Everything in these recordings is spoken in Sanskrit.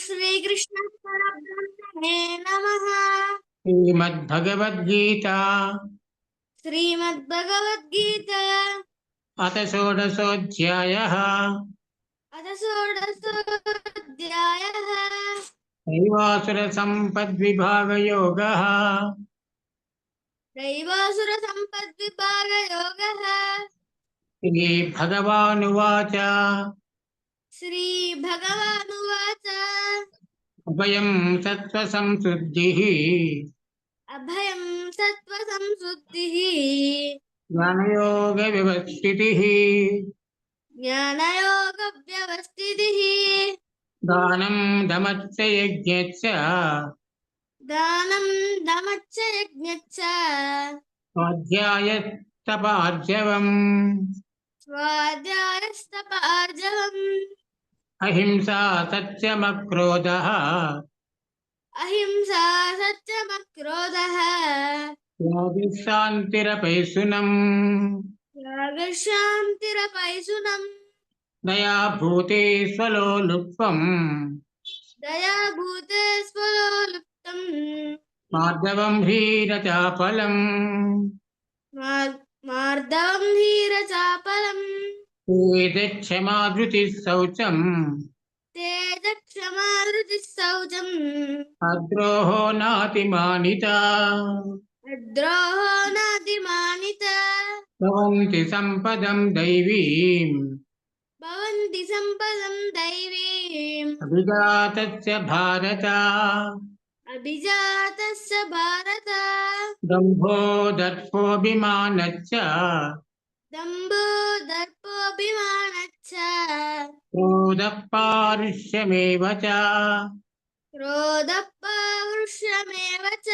श्रीकृष्ण परब्रह्मणे नमः। श्रीमद्भगवद्गीता श्रीमद्भगवद्गीता अथ षोडशोऽध्यायः अथ षोडशोऽध्यायः दैवासुरसम्पद्विभागयोगः। दैवासुरसम्पद्विभागयोगः। श्रीभगवानुवाच श्रीभगवानुवाच अभयं सत्त्वसंशुद्धिः अभयं सत्त्वसंशुद्धिः ज्ञानयोगव्यवस्थितिः ज्ञानयोगव्यवस्थितिः दानं दमश्च यज्ञश्च दानं दमश्च यज्ञश्च स्वाध्यायस्तपार्जवम् स्वाध्यायस्तपार्जवम् अहिंसा सत्यमक्रोधः अहिंसा सत्यमक्रोधः शान्तिरपैशुनम् त्यागशान्तिरपैशुनम् दया भूतेष्वलो लुप्त्वम् दयाभूते स्वलोलुप्तम् मार्दवम् ह्रीरचापलम् मार्दवम् धीरचापलम् तेजक्षमा धृतिः शौचम् तेजक्षमा धृतिः शौचम् अद्रोहो नातिमानिता अद्रोहो नातिमानिता भवन्ति सम्पदम् दैवीम् भवन्ति सम्पदम् दैवीम् अभिजातस्य भारत अभिजातस्य भारत दम्भो दर्पोऽभिमानश्च दम्भो दर्पोऽभिमानश्च क्रोधः पारुष्यमेव च क्रोधः पौरुषमेव च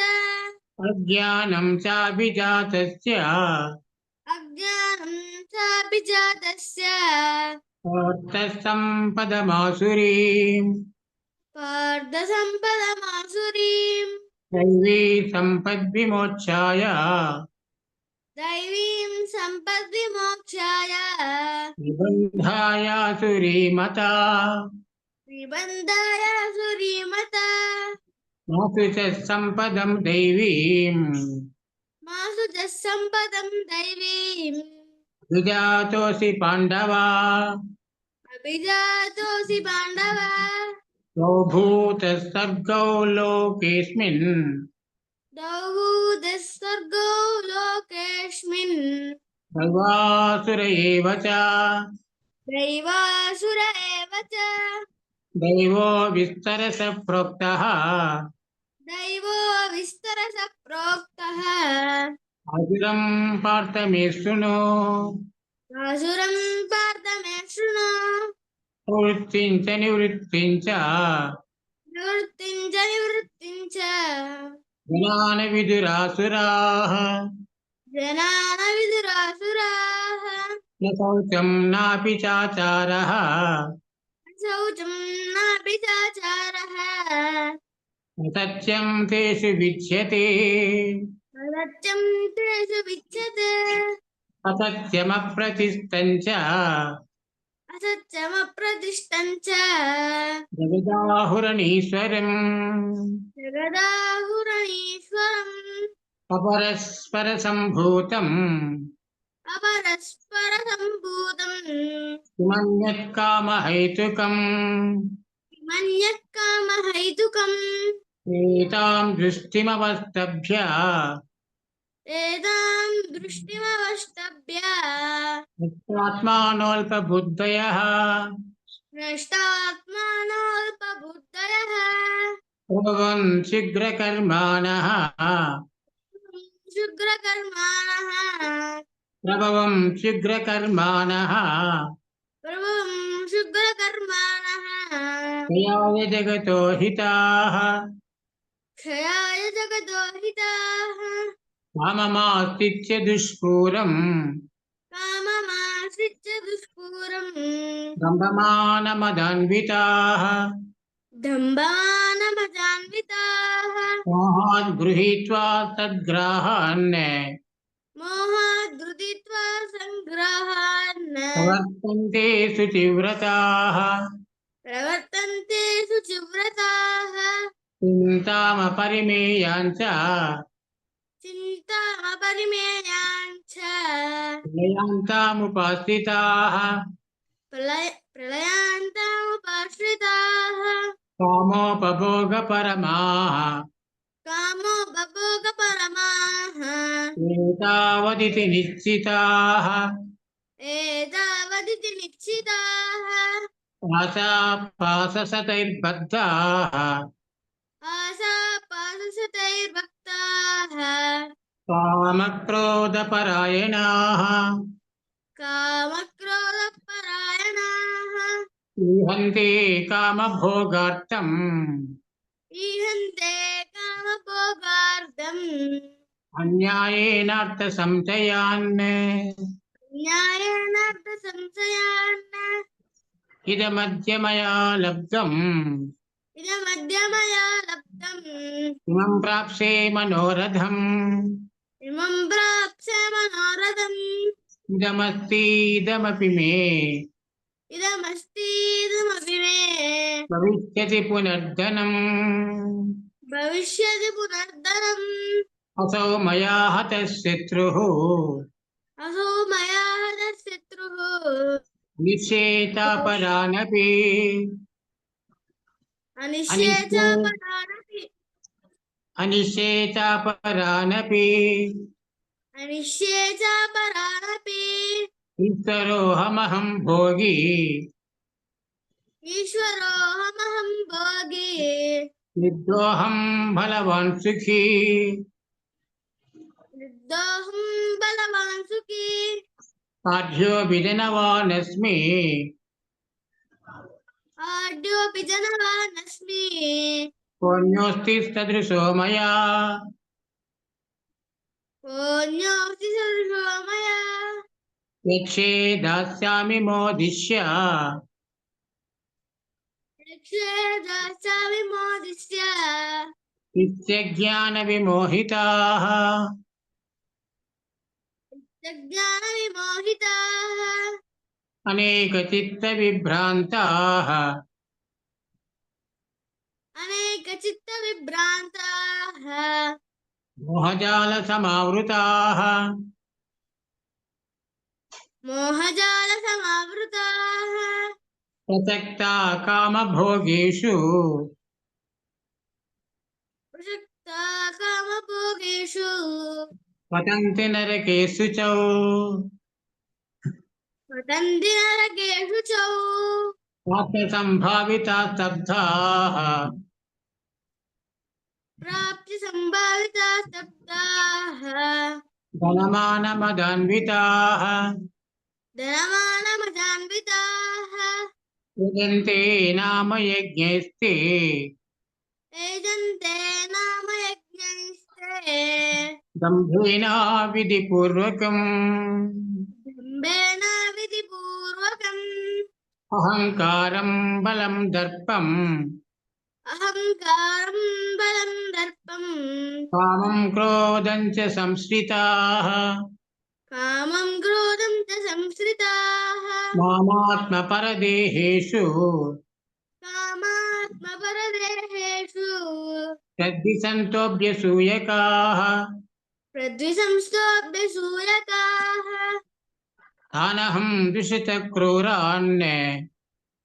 अज्ञानं चाभिजातस्य अज्ञानं चाभिजातस्य पार्थसम्पदमासुरीम् पार्थसम्पदमासुरीम् दैवी सम्पद्विमोक्षाय दैवीं सम्पद्विमोक्षाय निबन्धायासुरीमता निबन्धाय सुरीमता मासु च सम्पदं दैवीम् मासु च सम्पदं दैवीम् विजातोऽसि पाण्डवा अभिजातोऽसि पाण्डव द्वौ भूतस्वर्गौ लोकेऽस्मिन् द्वौ लोकेऽस्मिन् दैवासुर एव च दैवासुर एव च दैवो विस्तरसः प्रोक्तः दैवो विस्तरसः प्रोक्तः आसुरं पार्थ मे शृणु आसुरं पार्थ मे शृणु प्रवृत्तिं च निवृत्तिं च निवृत्तिं च निवृत्तिं च ज्ञान विदुरासुराः जनान विदुरासुराः न शौचं नापि चाचारः शौचं नापि चाचारः न सत्यं तेषु विद्यते सत्यं तेषु विद्यते असत्यमप्रतिष्ठं च असत्यमप्रतिष्ठं च जगदाहुरणीश्वरम् जगदाहुरणीश्वरम् अपरस्परसम्भूतम् अपरस्परसम्भूतम् किमन्यत् कामहैतुकम् मन्यः कामहैतुकम् एतां दृष्टिमवस्तभ्य एतां दृष्टिमवष्टभ्य आत्मानोऽल्पबुद्धयः नष्टात्मानोऽल्पबुद्धयः प्रभवन् शीघ्रकर्माणः शुक्रकर्माणः प्रभवम् शीघ्रकर्माणः प्रभुं शुक्रकर्माणः क्षयाय जगतो हिताः क्षयाय जगतो हिताः काममास्तिच्य दुष्पूरम् काममाश्रित्य दुष्पूरम् दम्भमानमदान्विताः दम्भानमजान्विताः मोहात् गृहीत्वा तद्ग्राहान् मोहाद्रुदित्वा सङ्ग्रहान् प्रवर्तन्ते शुचिव्रताः प्रवर्तन्ते शुचिव्रताः చింతామపరిమేయాంచ చింతామపరిమేయాञ्च ప్రళయాంతాముపాశ్రితాః ప్రళయాంతముపాశ్రితాः కామోపభోగపరమాः కామోపభోగపరమాः ఏతావదితి నిశ్చితాः ఏతావదితి నిశ్చితాः ఆశాపాశసతైర్బద్ధాः ఆశాపాశశతైర్భక్తాः కామక్రోధపరాయణాः కామక్రోధపరాయణాः ఈహంతే కామభోగార్థం ఈహంతే కామభోగార్థం అన్యాయేనార్థసంశయాన్ న్యాయేనార్థ సంశయాన్ ఇదమద్య మయా లబ్ధం ఇదమద్యమయా లబ్ధం ఇమం ప్రాప్సే మనోరథం ఇమం ప్రాప్స్య మనోరథం ఇదమస్తి ఇదమపి మే ఇదమస్తి ఇదమపి మే భవిష్యతి పునర్ధనం భవిష్యతి పునర్ధనం అసౌ మయా హతః శత్రుః అహో మయా హతః శత్రుః నిశ్చేతాపరానపి అనిశ్చేతాపరానపి అనిశ్చేతాపరానపి అనిశ్చేతాపరానపి ఈశ్వరోహమహం భోగి ఈశ్వరోహమహం భోగి నిర్దోహం బలవాన్ సుఖీ నిర్దోహం బలవాన్ సుఖీ పాఠ్యోభిజనవానస్మి ఆడ్యోపి జనవానస్మి పుణ్యోస్తి సదృశో మయా పుణ్యోస్తి సదృశో మయా యక్షే దాస్యామి మోదిష్య యక్షే దాస్యామి మోదిష్య నిత్యజ్ఞాన విమోహితాః జ్ఞాన విమోహితాః అనేక చిత్త విభ్రాంతాః అనేక చిత్త విభ్రాంతాః మోహజాల సమావృతాః మోహజాల సమావృతాః ప్రసక్తా కామభోగేషు ప్రసక్తా కామభోగేషు పతంతి నరకేషు చ పతంతి నరకేషు చ ఆత్మసంభావితా స్తబ్ధాః ప్రాప్తి సంభావితా స్తబ్ధాః ధనమానమదాన్వితాః ధనమానమజాన్వితాః యజంతే నామ యజ్ఞైస్తే యజంతే నామ యజ్ఞైస్తే దంభేనా విధిపూర్వకం బింబేన విధిపూర్వకం అహంకారం బలం దర్పం అహంకారం బలం దర్పం కామం క్రోధం చ సంశ్రితాః కామం క్రోధం చ సంశ్రితాః మామాత్మపరదేహేషు కామాత్మపరదేహేషు తద్విసంతోభ్యసూయకాః ప్రద్విసంస్తోభ్యసూయకాః తానహం ద్విషత క్రూరాన్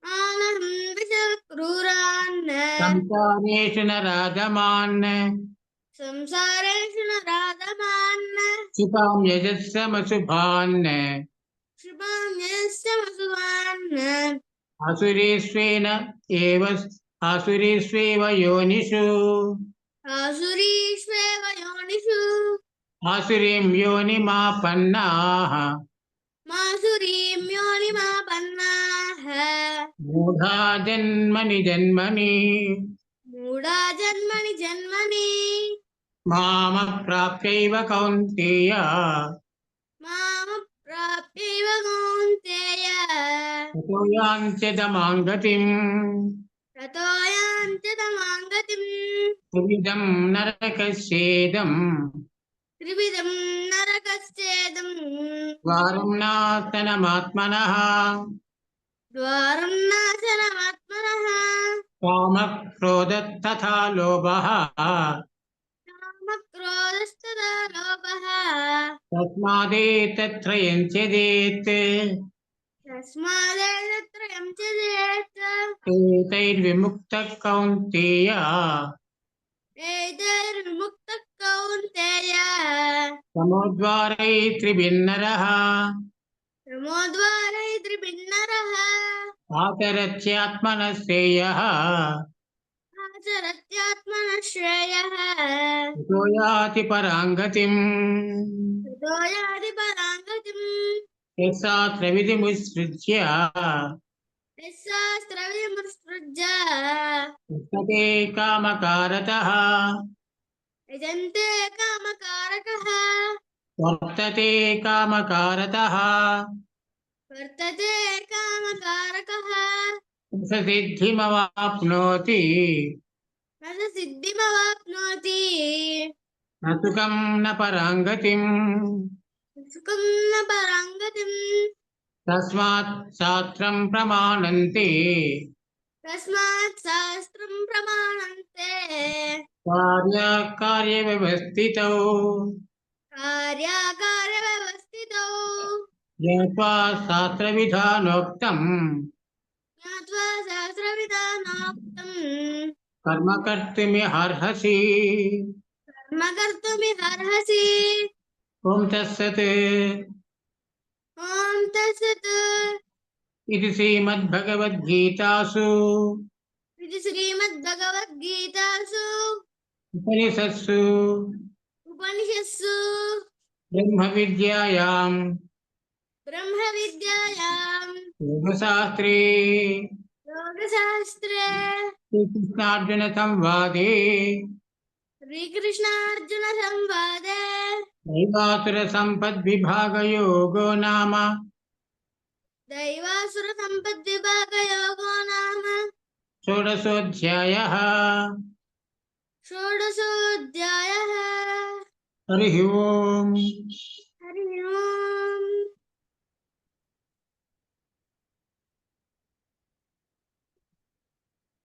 ఆనహం విషక్రూరాన్ సంసారేషు నరాధమాన్ సంసారేషు నరాధమాన్ క్షిపాం యజస్సమశుభాన్ క్షిపామ్యస్తమసువాన్ ఆసురీష్వేన ఏవ ఆసురీష్వేవ యోనిషు ఆసురీష్వేవ యోనిషు ఆసురీం యోనిమాపన్నాః మాసురీం యోనిమాపన్నాః మూఢా జన్మని జన్మని మూఢా జన్మని జన్మని మామప్రాప్యైవ కౌంతేయ మామ ప్రాప్యైవ కౌంతేయ తతో యాంత్యదమాం గతిం తతో యాంతి తమాం గతిం త్రివిధం నరకస్యేదం త్రివిధం నరకస్యేదం ద్వారం నాస్తనమాత్మనః द्वारं नाशनमात्मनः कामः क्रोधः तथा लोभः कामक्रोधस्तथा लोभः तस्मादेतत्त्रयं त्यजेत् तस्मादेतत्त्रयं त्यजेत् एतैर्विमुक्तः कौन्तेय एतैर्विमुक्तः कौन्तेय तमोद्वारै त्रिभिन्नरः तमोद्वारै त्रिभिन्नरः आचरत्यात्मनः श्रेयः आचरत्यात्मनः श्रेयः ततो याति परां गतिम् ततो याति परां गतिम् यशास्त्रविधिमुत्सृज्य यशास्त्रविमुत्सृज्य वर्तते कामकारतः यजन्ते कामकारकः वर्तते कामकारतः वर्तते कामकारकः सिद्धिमवाप्नोति न स सिद्धिमवाप्नोति न सुखं न परां गतिम् सुखं न परां गतिम् तस्मात् शास्त्रं प्रमाणन्ते तस्मात् शास्त्रं प्रमाणन्ते कार्यव्यवस्थितौ कार्याकार्यव्यवस्थितौ ज्ञात्वा शास्त्रविधानोक्तम् ज्ञात्वा शास्त्रविधानोक्तम् कर्म कर्तुमिहार्हसि कर्म कर्तुमिहार्हसि ॐ तत्सत् ॐ तत्सत् इति श्रीमद्भगवद्गीतासु इति श्रीमद्भगवद्गीतासु उपनिषत्सु उपनिषत्सु ब्रह्मविद्यायां ब्रह्मविद्यायां योगशास्त्रे योगशास्त्रे श्रीकृष्णार्जुनसंवादे श्रीकृष्णार्जुनसंवादे दैवासुरसम्पद्विभागयोगो नाम दैवासुरसम्पद्विभागयोगो नाम षोडशोऽध्यायः षोडशोऽध्यायः हरिः ओम्।